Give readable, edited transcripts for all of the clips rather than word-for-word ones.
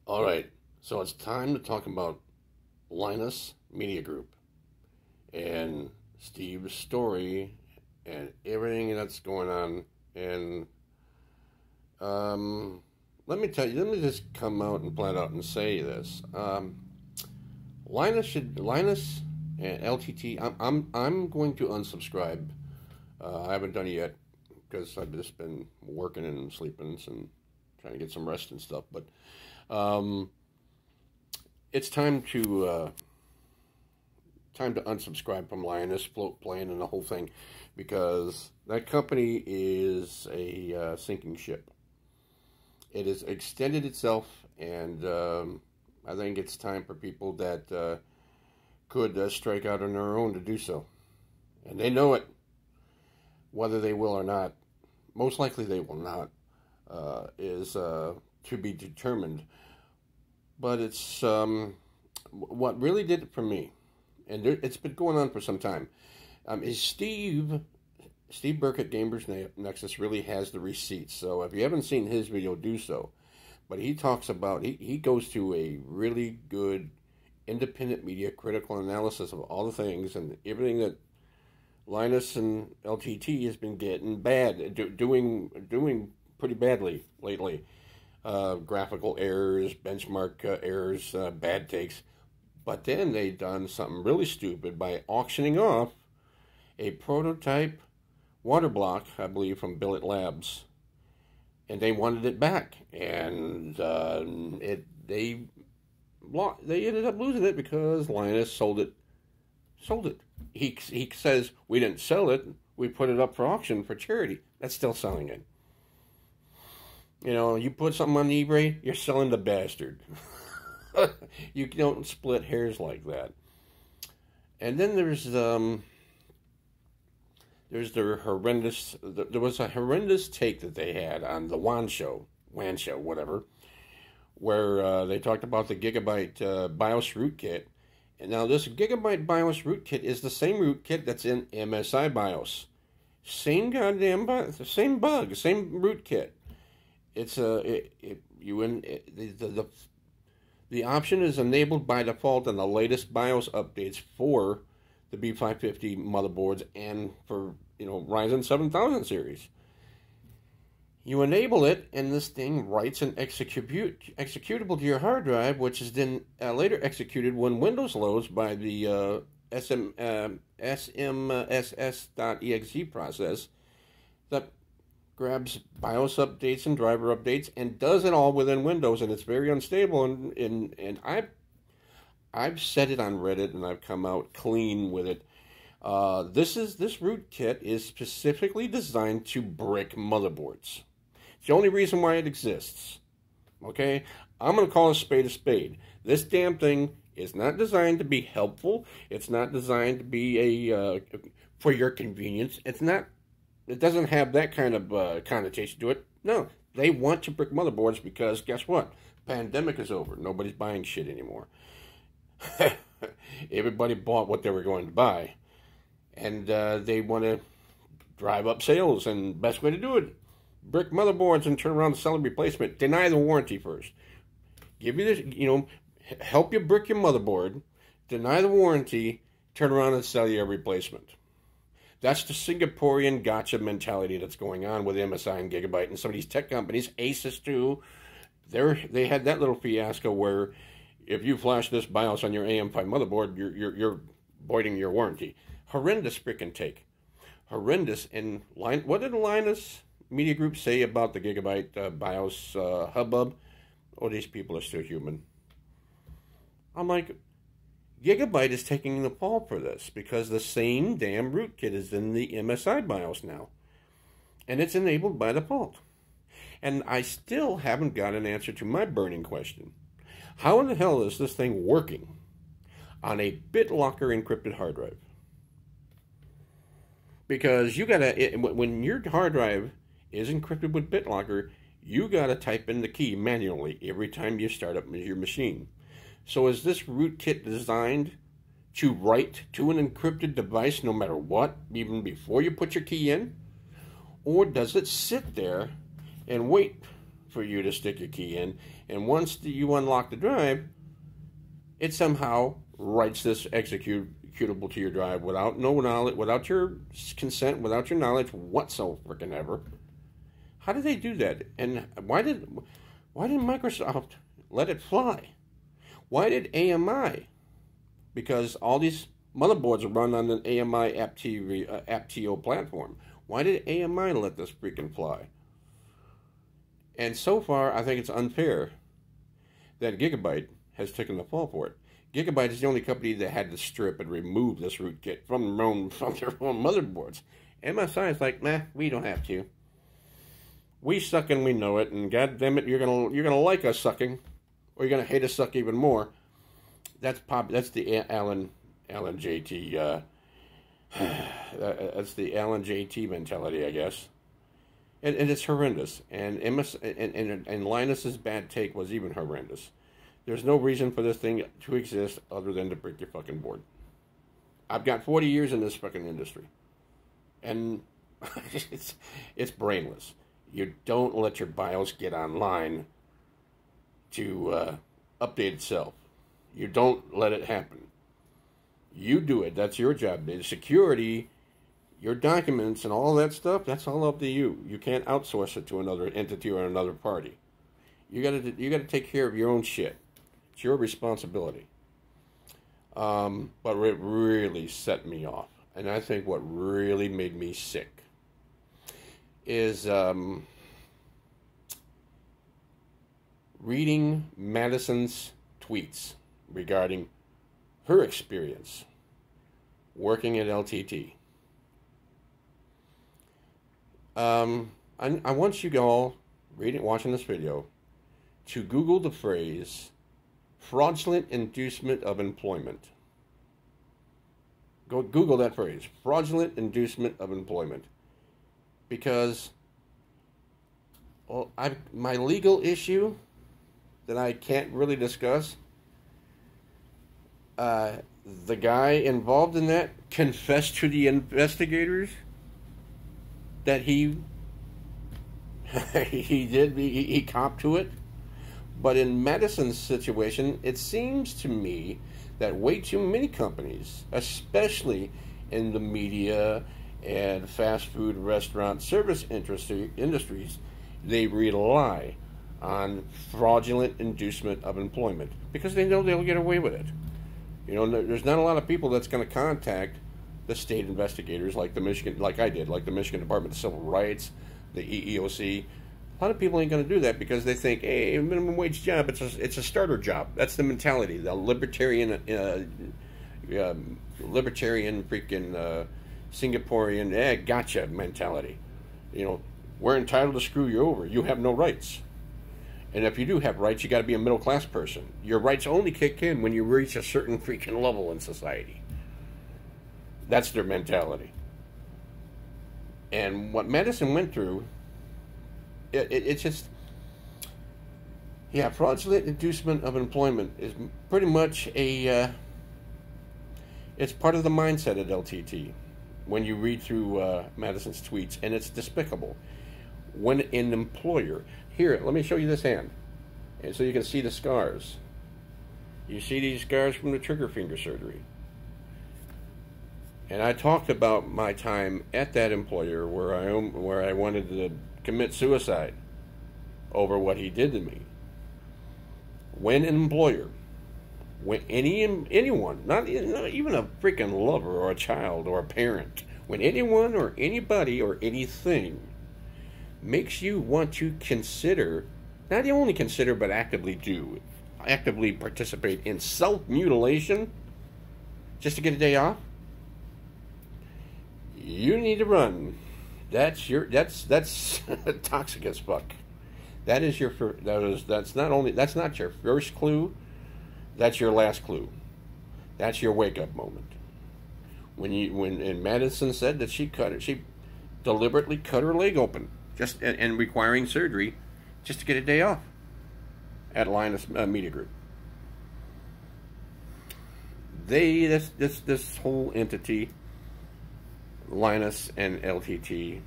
All right, so it's time to talk about Linus Media Group and Steve's story and everything that's going on. And let me tell you, let me just come out and flat out and say this. Linus and LTT. I'm going to unsubscribe. I haven't done it yet because I've just been working and sleeping and trying to get some rest and stuff. But it's time to unsubscribe from Linus, Float Plane, and the whole thing, because that company is a sinking ship. It has extended itself, and I think it's time for people that could strike out on their own to do so. And they know it, whether they will or not. Most likely they will not, is to be determined. But it's what really did it for me, and it's been going on for some time, is Steve Burke at Gamers Nexus really has the receipts. So if you haven't seen his video, do so. But he talks about, he goes to a really good independent media critical analysis of all the things and everything that Linus and LTT has been getting bad, doing pretty badly lately. Graphical errors, benchmark errors, bad takes. But then they done something really stupid by auctioning off a prototype water block, I believe, from Billet Labs. And they wanted it back. And they ended up losing it because Linus sold it. He says, we didn't sell it, we put it up for auction for charity. That's still selling it. You know, you put something on eBay, you're selling the bastard. You don't split hairs like that. And then there was a horrendous take that they had on the WAN show, whatever, where they talked about the Gigabyte BIOS rootkit. And now this Gigabyte BIOS rootkit is the same rootkit that's in MSI BIOS. Same goddamn same bug, same rootkit. It's the option is enabled by default in the latest BIOS updates for the B550 motherboards and for, Ryzen 7000 series. You enable it, and this thing writes an executable to your hard drive, which is then later executed when Windows loads by the SMSS.exe process that grabs BIOS updates and driver updates and does it all within Windows, and it's very unstable. And I've said it on Reddit, and I've come out clean with it. This rootkit is specifically designed to brick motherboards. It's the only reason why it exists. Okay? I'm going to call a spade a spade. This damn thing is not designed to be helpful. It's not designed to be for your convenience. It doesn't have that kind of connotation to it. No, they want to brick motherboards because guess what? Pandemic is over. Nobody's buying shit anymore. Everybody bought what they were going to buy. And they want to drive up sales, and best way to do it, brick motherboards and turn around and sell a replacement. Deny the warranty first. Give you this, help you brick your motherboard, deny the warranty, turn around and sell you a replacement. That's the Singaporean gotcha mentality that's going on with MSI and Gigabyte and some of these tech companies. Asus too. They had that little fiasco where if you flash this BIOS on your AM5 motherboard, you're voiding your warranty. Horrendous freaking take. Horrendous. And what did Linus Media Group say about the Gigabyte BIOS hubbub? Oh, these people are still human. I'm like, Gigabyte is taking the fall for this because the same damn rootkit is in the MSI BIOS now. And it's enabled by default. And I still haven't got an answer to my burning question. How in the hell is this thing working on a BitLocker encrypted hard drive? Because you gotta, when your hard drive is encrypted with BitLocker, you gotta type in the key manually every time you start up your machine. So is this rootkit designed to write to an encrypted device no matter what, even before you put your key in? Or does it sit there and wait for you to stick your key in And once you unlock the drive, it somehow writes this executable to your drive without no knowledge, without your consent, without your knowledge whatsoever. How did they do that? And why did Microsoft let it fly? Why did AMI? Because all these motherboards are run on the AMI Aptio platform. Why did AMI let this freaking fly? And so far, I think it's unfair that Gigabyte has taken the fall for it. Gigabyte is the only company that had to strip and remove this rootkit from their own motherboards. MSI is like, nah, we don't have to. We suck and we know it, and God damn it, you're gonna like us sucking, or you're gonna hate us suck even more. That's the Alan JT. That's the Alan JT mentality, I guess. And it's horrendous. And Linus's bad take was even horrendous. There's no reason for this thing to exist other than to break your fucking board. I've got 40 years in this fucking industry. And it's brainless. You don't let your BIOS get online to update itself. You don't let it happen. You do it. That's your job. The security, your documents, and all that stuff, that's all up to you. You can't outsource it to another entity or another party. You gotta take care of your own shit. It's your responsibility. But it really set me off. And I think what really made me sick is reading Madison's tweets regarding her experience working at LTT. I want you all watching this video to Google the phrase fraudulent inducement of employment. Go Google that phrase, fraudulent inducement of employment, because my legal issue that I can't really discuss, the guy involved in that confessed to the investigators that he he copped to it. But in Madison's situation, it seems to me that way too many companies, especially in the media and fast food, restaurant, service industries, they rely on fraudulent inducement of employment because they know they'll get away with it. You know, there's not a lot of people that's going to contact the state investigators like the Michigan Department of Civil Rights, the EEOC. A lot of people ain't going to do that because they think, hey, a minimum wage job, it's a starter job. That's the mentality, the libertarian freaking Singaporean, gotcha mentality. You know, we're entitled to screw you over. You have no rights. And if you do have rights, you got to be a middle class person. Your rights only kick in when you reach a certain freaking level in society. That's their mentality. And what Madison went through, it's just, yeah, fraudulent inducement of employment is pretty much it's part of the mindset at LTT when you read through Madison's tweets, and it's despicable. When an employer, here, let me show you this hand, and so you can see the scars. You see these scars from the trigger finger surgery. And I talked about my time at that employer where I wanted to commit suicide over what he did to me. When an employer, when anyone, not even a freaking lover or a child or a parent, when anyone or anybody or anything makes you want to consider, not only consider but actively participate in self-mutilation just to get a day off, you need to run. That's toxic as fuck. That's not your first clue. That's your last clue. That's your wake up moment. When Madison said that she deliberately cut her leg open, and requiring surgery, just to get a day off at Linus Media Group. This whole entity, Linus and LTT,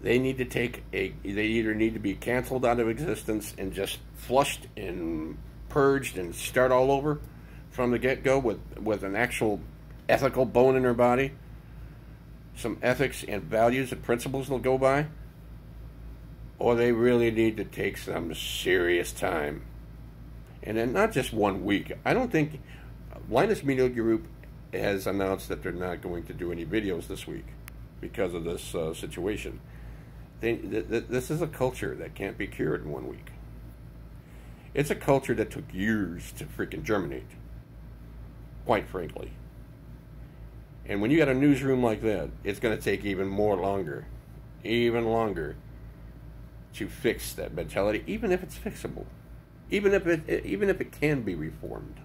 They need to they either need to be canceled out of existence and just flushed and purged and start all over from the get-go with an actual ethical bone in their body, some ethics and values and principles they'll go by, or they really need to take some serious time. And then not just 1 week. I don't think Linus Media Group has announced that they're not going to do any videos this week because of this situation. This is a culture that can't be cured in 1 week. It's a culture that took years to freaking germinate, quite frankly. And when you got a newsroom like that, it's going to take even longer to fix that mentality, even if it's fixable, even if it can be reformed.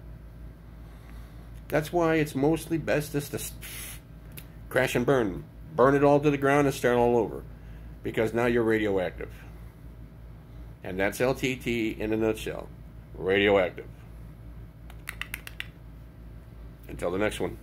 That's why it's mostly best just to crash and burn it all to the ground and start all over, because now you're radioactive. And that's LTT in a nutshell. Radioactive. Until the next one.